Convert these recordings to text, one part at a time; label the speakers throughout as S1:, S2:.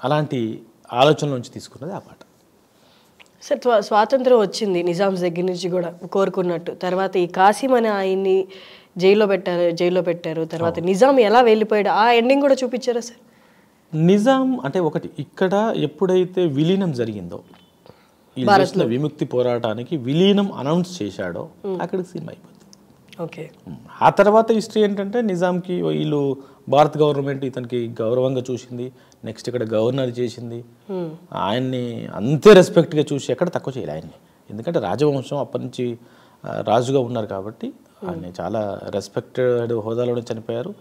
S1: అలాంటి ఆలోచన నుంచి తీసుకున్నది ఆ పాట.
S2: సార్ స్వాతంత్రం వచ్చింది నిజామ్స్ దగ్గర నుంచి కూడా కోరుకున్నట్టు. తర్వాత ఈ కాసిం అనే ఆయన్ని జైల్లో పెట్టారు. తర్వాత నిజాం ఎలా వెళ్ళిపోయాడు ఆ ఎండింగ్ కూడా చూపించారా సార్?
S1: నిజాం అంటే ఒకటి ఇక్కడ ఎప్పుడైతే విలీనం జరిగిందో ఈ దేశంలో విముక్తి పోరాటానికి విలీనం అనౌన్స్ చేశాడో అక్కడికి సినిమా అయిపోతుంది.
S2: ఓకే.
S1: ఆ తర్వాత హిస్టరీ ఏంటంటే నిజాంకి వీళ్ళు భారత గవర్నమెంట్ ఇతనికి గౌరవంగా చూసింది, నెక్స్ట్ ఇక్కడ గవర్నర్ చేసింది, ఆయన్ని అంతే రెస్పెక్ట్గా చూసి ఎక్కడ తక్కువ చేయలే ఆయన్ని. ఎందుకంటే రాజవంశం అప్పటి నుంచి రాజుగా ఉన్నారు కాబట్టి ఆయన చాలా రెస్పెక్టెడ్ హోదాలోనే చనిపోయారు.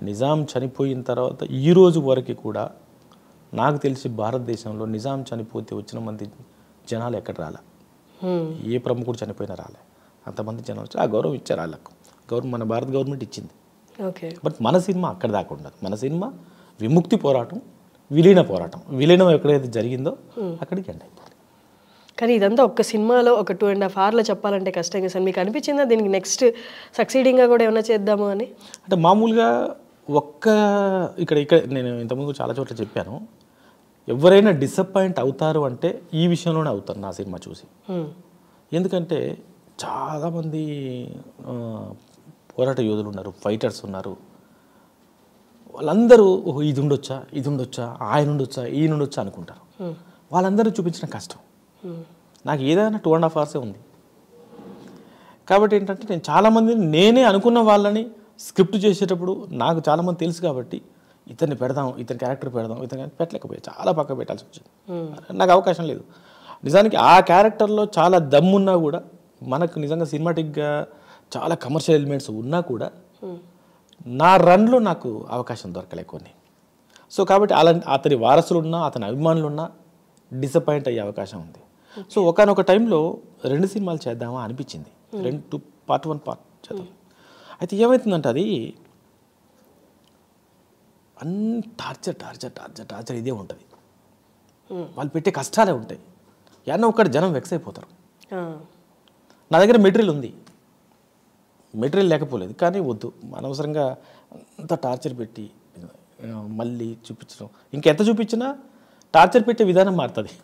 S1: నిజాం చనిపోయిన తర్వాత ఈ రోజు వరకు కూడా నాకు తెలిసి భారతదేశంలో నిజాం చనిపోతే వచ్చిన మంది జనాలు ఎక్కడ రాలే, ఏ ప్రముఖుడు చనిపోయినా రాలే, అంతమంది జనాలు ఆ గౌరవం ఇచ్చారు వాళ్ళకు. మన భారత గవర్నమెంట్ ఇచ్చింది.
S2: ఓకే.
S1: బట్ మన సినిమా అక్కడ దాకా ఉండదు. మన సినిమా విముక్తి పోరాటం, విలీన పోరాటం. విలీనం ఎక్కడైతే జరిగిందో అక్కడికి ఎండ్ అయిపోయింది.
S2: కానీ ఇదంతా ఒక్క సినిమాలో ఒక 2.5 hours చెప్పాలంటే కష్టంగా సార్. మీకు అనిపించిందా దీనికి నెక్స్ట్ సక్సీడింగ్గా కూడా ఏమైనా చేద్దాము అని?
S1: అంటే మామూలుగా ఇక్కడ నేను ఇంతకుముందు చాలా చోట్ల చెప్పాను, ఎవరైనా డిసప్పాయింట్ అవుతారు అంటే ఈ విషయంలోనే అవుతారు నా సినిమా చూసి. ఎందుకంటే చాలామంది పోరాట యోధులు ఉన్నారు, ఫైటర్స్ ఉన్నారు, వాళ్ళందరూ ఇది ఉండొచ్చా, ఆయన ఉండొచ్చా, ఈయన ఉండొచ్చా అనుకుంటారు. వాళ్ళందరూ చూపించిన కష్టం నాకు ఏదైనా 2.5 hours ఉంది. కాబట్టి ఏంటంటే నేను చాలామందిని నేనే అనుకున్న వాళ్ళని స్క్రిప్ట్ చేసేటప్పుడు నాకు చాలామంది తెలుసు కాబట్టి ఇతన్ని పెడదాం, ఇతని క్యారెక్టర్ పెడదాం, ఇతని పెట్టలేకపోయా, చాలా పక్క పెట్టాల్సి వచ్చింది. నాకు అవకాశం లేదు. నిజానికి ఆ క్యారెక్టర్లో చాలా దమ్మున్నా కూడా మనకు నిజంగా సినిమాటిక్గా చాలా కమర్షియల్ ఎలిమెంట్స్ ఉన్నా కూడా నా రన్లో నాకు అవకాశం దొరకలే కొన్ని. సో కాబట్టి అతని వారసులు ఉన్నా అతని అభిమానులు ఉన్నా డిసప్పాయింట్ అయ్యే అవకాశం ఉంది. సో ఒకనొక టైంలో 2 సినిమాలు చేద్దామా అనిపించింది, 2 part 1 part చేద్దాం. అయితే ఏమవుతుందంటే అది అన్ని టార్చర్ ఇదే ఉంటుంది. వాళ్ళు పెట్టే కష్టాలే ఉంటాయి. ఏమన్నా ఒక్కటి జనం వెక్స్ అయిపోతారు. నా దగ్గర మెటీరియల్ ఉంది, మెటీరియల్ లేకపోలేదు, కానీ వద్దు అనవసరంగా అంత టార్చర్ పెట్టి మళ్ళీ చూపించడం, ఇంకెంత చూపించినా టార్చర్ పెట్టే విధానం మారుతుంది,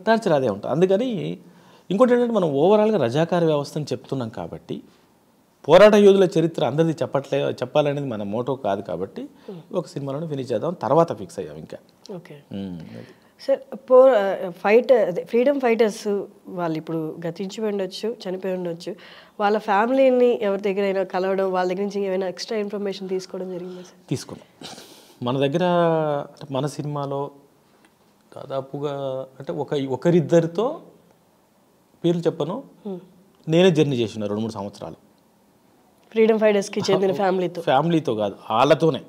S1: టార్చర్ అదే ఉంటుంది. అందుకని ఇంకోటి ఏంటంటే మనం ఓవరాల్గా రజాకార వ్యవస్థను చెప్తున్నాం కాబట్టి పోరాట యోధుల చరిత్ర అందరిది చెప్పాలనేది మన మోటో కాదు కాబట్టి ఒక సినిమాలోనే ఫినిష్ చేద్దాం, తర్వాత ఫిక్స్ అయ్యాం ఇంకా.
S2: Okay sir. ఫ్రీడమ్ ఫైటర్స్ వాళ్ళు ఇప్పుడు గతించి ఉండొచ్చు, చనిపోయి ఉండొచ్చు, వాళ్ళ ఫ్యామిలీని ఎవరి దగ్గరైనా కలవడం, వాళ్ళ దగ్గర నుంచి ఏమైనా ఎక్స్ట్రా ఇన్ఫర్మేషన్ తీసుకోవడం జరిగిందా సార్?
S1: తీసుకున్నాం. మన దగ్గర మన సినిమాలో దాదాపుగా అంటే ఒకరిద్దరితో పేర్లు చెప్పను, నేనే జర్నీ చేసిన 2-3 సంవత్సరాలు
S2: ఫ్రీడమ్ ఫైటర్స్కి చెందిన ఫ్యామిలీతో
S1: కాదు, వాళ్ళతోనే